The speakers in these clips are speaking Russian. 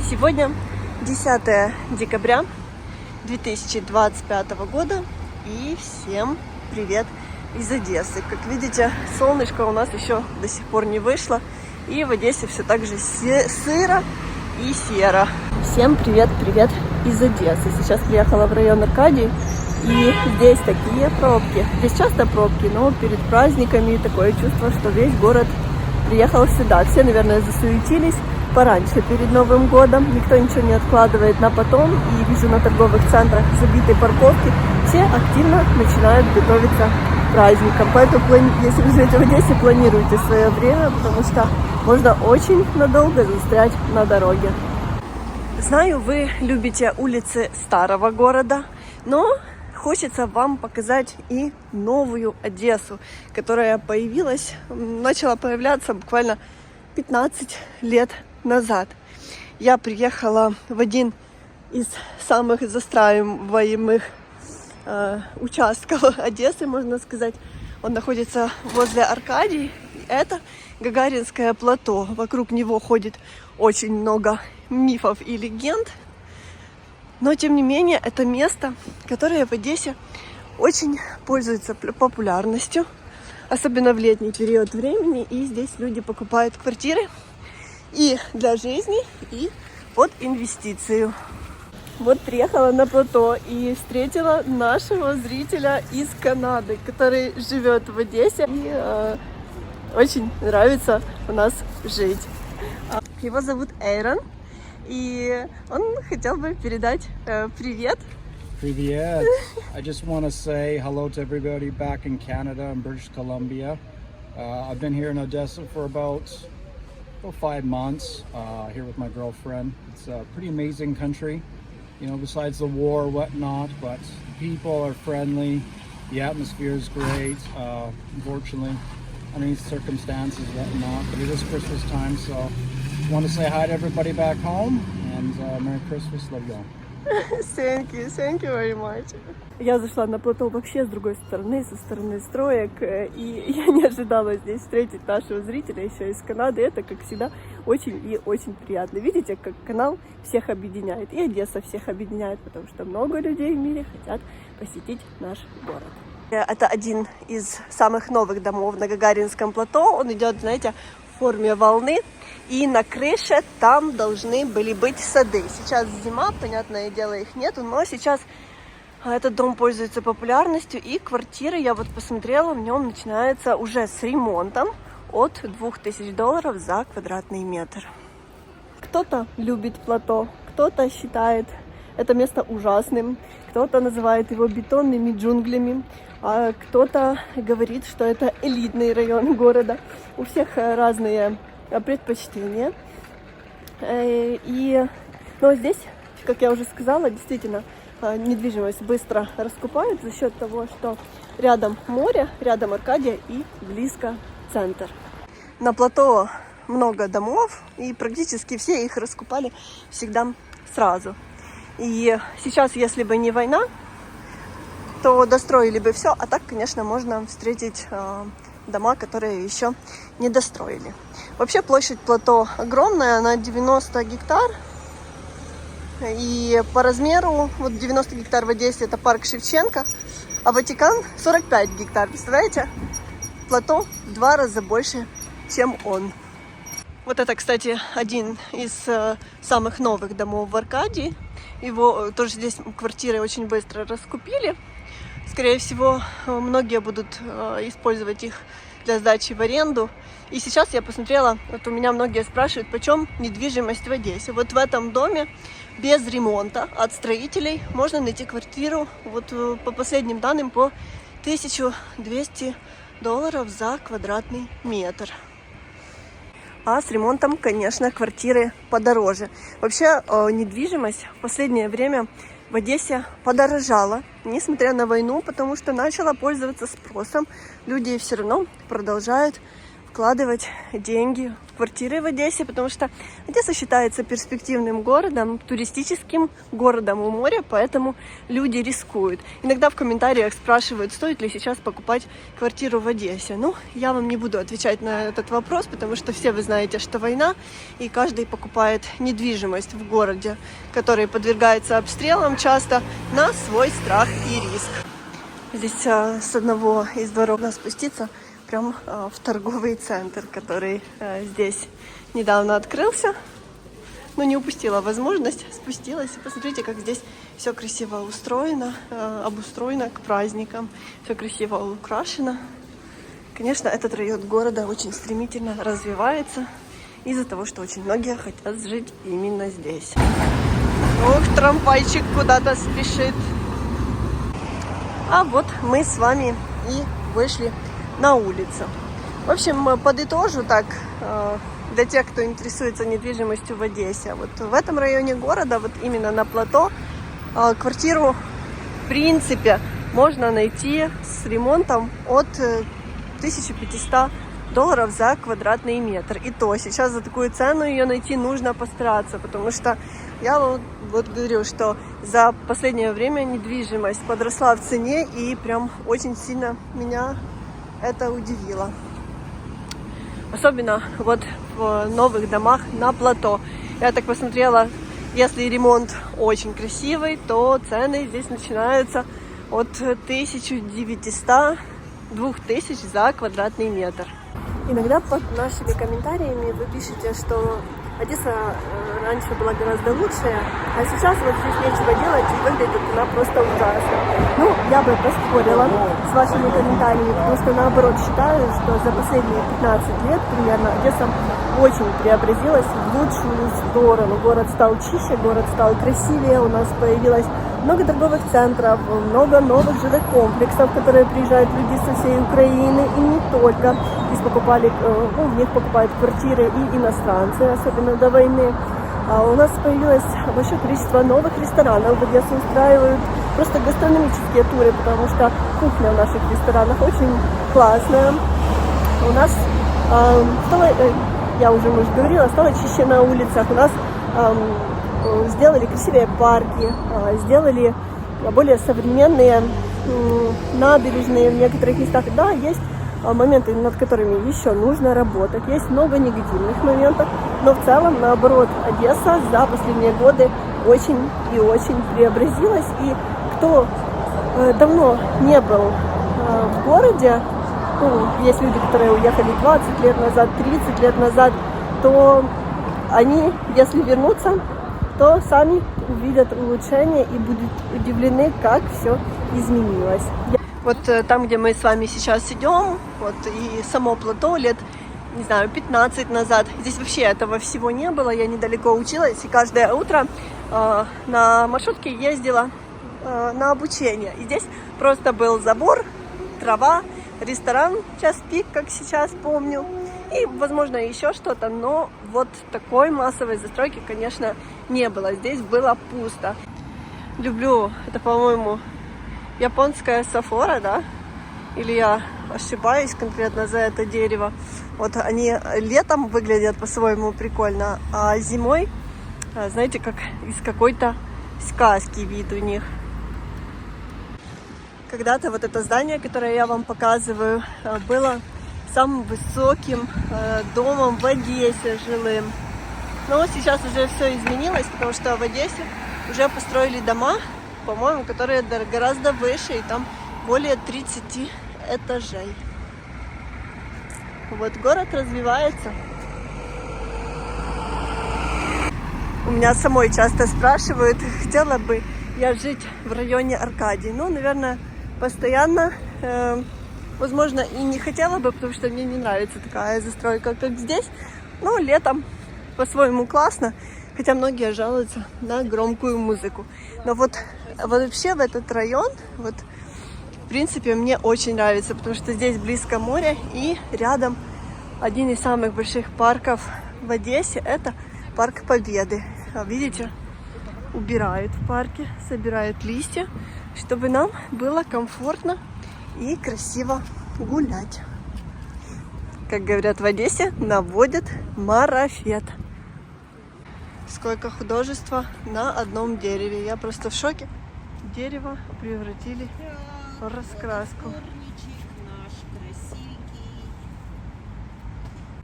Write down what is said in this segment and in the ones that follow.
Сегодня 10 декабря 2025 года, и всем привет из Одессы. Как видите, солнышко у нас еще до сих пор не вышло, и в Одессе все так же сыро и серо. Всем привет из Одессы. Сейчас приехала в район Аркадии, и здесь такие пробки. Здесь часто пробки, но перед праздниками такое чувство, что весь город приехал сюда. Все, наверное, засуетились пораньше, перед Новым годом. Никто ничего не откладывает на потом. И вижу на торговых центрах забитые парковки. Все активно начинают готовиться к праздникам. Поэтому, если вы живете в Одессе, планируйте свое время, потому что можно очень надолго застрять на дороге. Знаю, вы любите улицы старого города, но хочется вам показать и новую Одессу, которая начала появляться буквально 15 лет назад. Я приехала в один из самых застраиваемых участков Одессы, можно сказать. Он находится возле Аркадии. Это Гагаринское плато. Вокруг него ходит очень много мифов и легенд. Но, тем не менее, это место, которое в Одессе очень пользуется популярностью, особенно в летний период времени. И здесь люди покупают квартиры и для жизни, и под инвестицию. Вот приехала на плато и встретила нашего зрителя из Канады, который живет в Одессе. И очень нравится у нас жить. Его зовут Эйрон. И он хотел бы передать привет. Привет. I just want to say hello to everybody back in Canada and British Columbia. I've been here in Odessa for about 5 months, here with my girlfriend. It's a pretty amazing country, you know, besides the war or whatnot, but people are friendly, the atmosphere is great, unfortunately, underneath circumstances and whatnot, but it is Christmas time, so I want to say hi to everybody back home, and Merry Christmas, love you all. Thank you very much. Я зашла на плато вообще с другой стороны, со стороны строек, и я не ожидала здесь встретить нашего зрителя еще из Канады. Это, как всегда, очень и очень приятно. Видите, как канал всех объединяет, и Одесса всех объединяет, потому что много людей в мире хотят посетить наш город. Это один из самых новых домов на Гагаринском плато. Он идет, знаете, в форме волны. И на крыше там должны были быть сады. Сейчас зима, понятное дело, их нету, но сейчас этот дом пользуется популярностью. И квартиры, я вот посмотрела, в нем начинается уже с ремонтом от $2000 за квадратный метр. Кто-то любит плато, кто-то считает это место ужасным, кто-то называет его бетонными джунглями, а кто-то говорит, что это элитный район города. У всех разные предпочтения. Но здесь, как я уже сказала, действительно недвижимость быстро раскупают за счет того, что рядом море, рядом Аркадия и близко центр. На плато много домов, и практически все их раскупали всегда сразу. И сейчас, если бы не война, то достроили бы все, а так, конечно, можно встретить дома, которые еще не достроили. Вообще площадь плато огромная, она 90 гектар. И по размеру, вот 90 гектар в Одессе это парк Шевченко, а Ватикан 45 гектар. Представляете? Плато в 2 раза больше, чем он. Вот это, кстати, один из самых новых домов в Аркадии. Его тоже здесь квартиры очень быстро раскупили. Скорее всего, многие будут использовать их для сдачи в аренду. И сейчас я посмотрела, вот у меня многие спрашивают, почем недвижимость в Одессе. Вот в этом доме без ремонта от строителей можно найти квартиру, вот по последним данным, по $1200 за квадратный метр. А с ремонтом, конечно, квартиры подороже. Вообще недвижимость в последнее время в Одессе подорожала, несмотря на войну, потому что начала пользоваться спросом. Люди все равно продолжают вкладывать деньги в квартиры в Одессе, потому что Одесса считается перспективным городом, туристическим городом у моря, поэтому люди рискуют. Иногда в комментариях спрашивают, стоит ли сейчас покупать квартиру в Одессе. Ну, я вам не буду отвечать на этот вопрос, потому что все вы знаете, что война, и каждый покупает недвижимость в городе, который подвергается обстрелам часто на свой страх и риск. Здесь с одного из дворов надо спуститься прямо в торговый центр, который здесь недавно открылся. Но не упустила возможность, спустилась. И посмотрите, как здесь все красиво устроено, обустроено к праздникам. Все красиво украшено. Конечно, этот район города очень стремительно развивается из-за того, что очень многие хотят жить именно здесь. Ох, трамвайчик куда-то спешит. А вот мы с вами и вышли на улицу. В общем, подытожу так, для тех, кто интересуется недвижимостью в Одессе. Вот в этом районе города, вот именно на плато, квартиру в принципе можно найти с ремонтом от $1500 за квадратный метр. И то сейчас за такую цену ее найти нужно постараться, потому что я вот говорю, что за последнее время недвижимость подросла в цене, и прям очень сильно меня это удивило. Особенно вот в новых домах на плато. Я так посмотрела, если ремонт очень красивый, то цены здесь начинаются от 1900-2000 за квадратный метр. Иногда под нашими комментариями вы пишете, что Одесса раньше была гораздо лучше, а сейчас вот здесь нечего делать, и выглядит она просто ужасно. Ну, я бы поспорила с вашими комментариями, потому что наоборот считаю, что за последние 15 лет примерно Одесса очень преобразилась в лучшую сторону. Город стал чище, город стал красивее, у нас появилось много торговых центров, много новых жилых комплексов, в которые приезжают люди со всей Украины и не только. Здесь покупали, в них покупают квартиры и иностранцы, особенно до войны. У нас появилось большое количество новых ресторанов, где устраивают просто гастрономические туры, потому что кухня в наших ресторанах очень классная. У нас стало, я уже, может, говорила, стало чище на улицах. У нас сделали красивые парки, сделали более современные набережные в некоторых местах. Да, есть моменты, над которыми еще нужно работать. Есть много негативных моментов, но в целом, наоборот, Одесса за последние годы очень и очень преобразилась. И кто давно не был в городе, есть люди, которые уехали 20 лет назад, 30 лет назад, то они, если вернутся, то сами увидят улучшение и будут удивлены, как все изменилось. Вот там, где мы с вами сейчас идем, вот и само плато лет, не знаю, 15 назад, здесь вообще этого всего не было, я недалеко училась, и каждое утро на маршрутке ездила на обучение. И здесь просто был забор, трава, ресторан, час пик, как сейчас помню, и, возможно, еще что-то, но вот такой массовой застройки, конечно, не было. Здесь было пусто. Люблю, это, по-моему, японская сафора, да? Или я ошибаюсь конкретно за это дерево? Вот они летом выглядят по-своему прикольно, а зимой, знаете, как из какой-то сказки вид у них. Когда-то вот это здание, которое я вам показываю, было самым высоким домом в Одессе жилым. Но сейчас уже все изменилось, потому что в Одессе уже построили дома, по-моему, которые гораздо выше, и там более 30 этажей. Вот город развивается. У меня самой часто спрашивают, хотела бы я жить в районе Аркадии. Ну, наверное, постоянно, возможно, и не хотела бы, потому что мне не нравится такая застройка, как здесь. Но летом по-своему классно, хотя многие жалуются на громкую музыку. Но вот вообще в этот район, вот, в принципе, мне очень нравится, потому что здесь близко море, и рядом один из самых больших парков в Одессе, это парк Победы. Видите, убирают в парке, собирают листья, чтобы нам было комфортно и красиво гулять. как говорят в Одессе, наводят марафет. Сколько художества на одном дереве. Я просто в шоке. Дерево превратили в раскраску.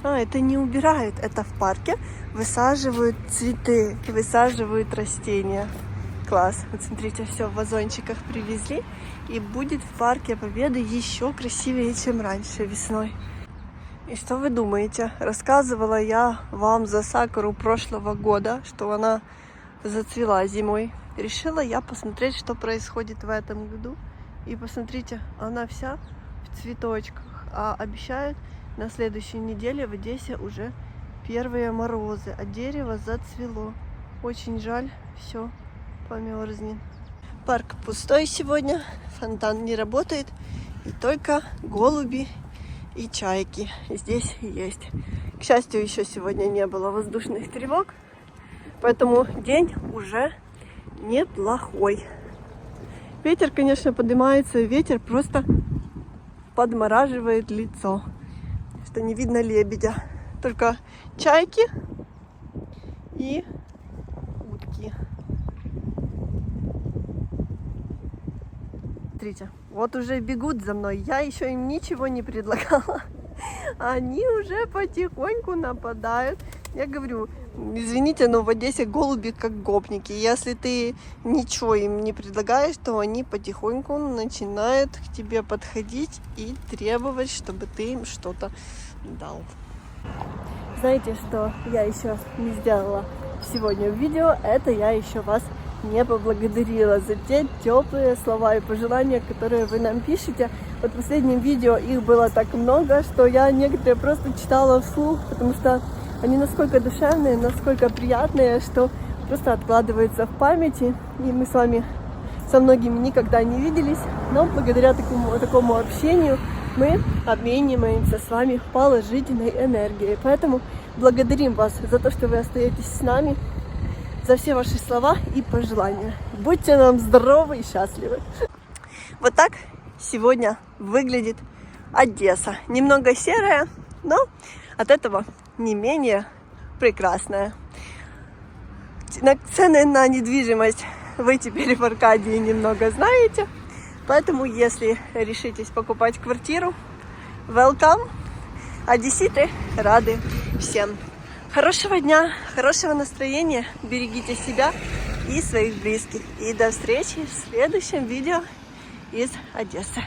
Это не убирают, это в парке высаживают цветы, высаживают растения. Класс. Вот смотрите, все в вазончиках привезли. И будет в парке Победы еще красивее, чем раньше, весной. И что вы думаете? Рассказывала я вам за сакуру прошлого года, что она зацвела зимой. Решила я посмотреть, что происходит в этом году. И посмотрите, она вся в цветочках. А обещают на следующей неделе в Одессе уже первые морозы. А дерево зацвело. Очень жаль, все померзнет. Парк пустой сегодня, фонтан не работает. И только голуби и чайки здесь есть. К счастью, еще сегодня не было воздушных тревог, поэтому день уже неплохой. Ветер, конечно, поднимается, ветер просто подмораживает лицо, что не видно лебедя, только чайки и утки. Смотрите, вот уже бегут за мной, я еще им ничего не предлагала, они уже потихоньку нападают. Я говорю, извините, но в Одессе голуби как гопники, если ты ничего им не предлагаешь, то они потихоньку начинают к тебе подходить и требовать, чтобы ты им что-то дал. Знаете, что я еще не сделала сегодня в видео? Это я еще вас не поблагодарила за те теплые слова и пожелания, которые вы нам пишете. Вот в последнем видео их было так много, что я некоторые просто читала вслух, потому что они насколько душевные, насколько приятные, что просто откладываются в памяти. И мы с вами со многими никогда не виделись, но благодаря такому общению мы обмениваемся с вами положительной энергией. Поэтому благодарим вас за то, что вы остаетесь с нами, за все ваши слова и пожелания. Будьте нам здоровы и счастливы. Вот так сегодня выглядит Одесса. Немного серая, но от этого не менее прекрасная. Цены на недвижимость вы теперь в Аркадии немного знаете. Поэтому, если решитесь покупать квартиру, welcome. Одесситы рады всем. Хорошего дня, хорошего настроения, берегите себя и своих близких. И до встречи в следующем видео из Одессы.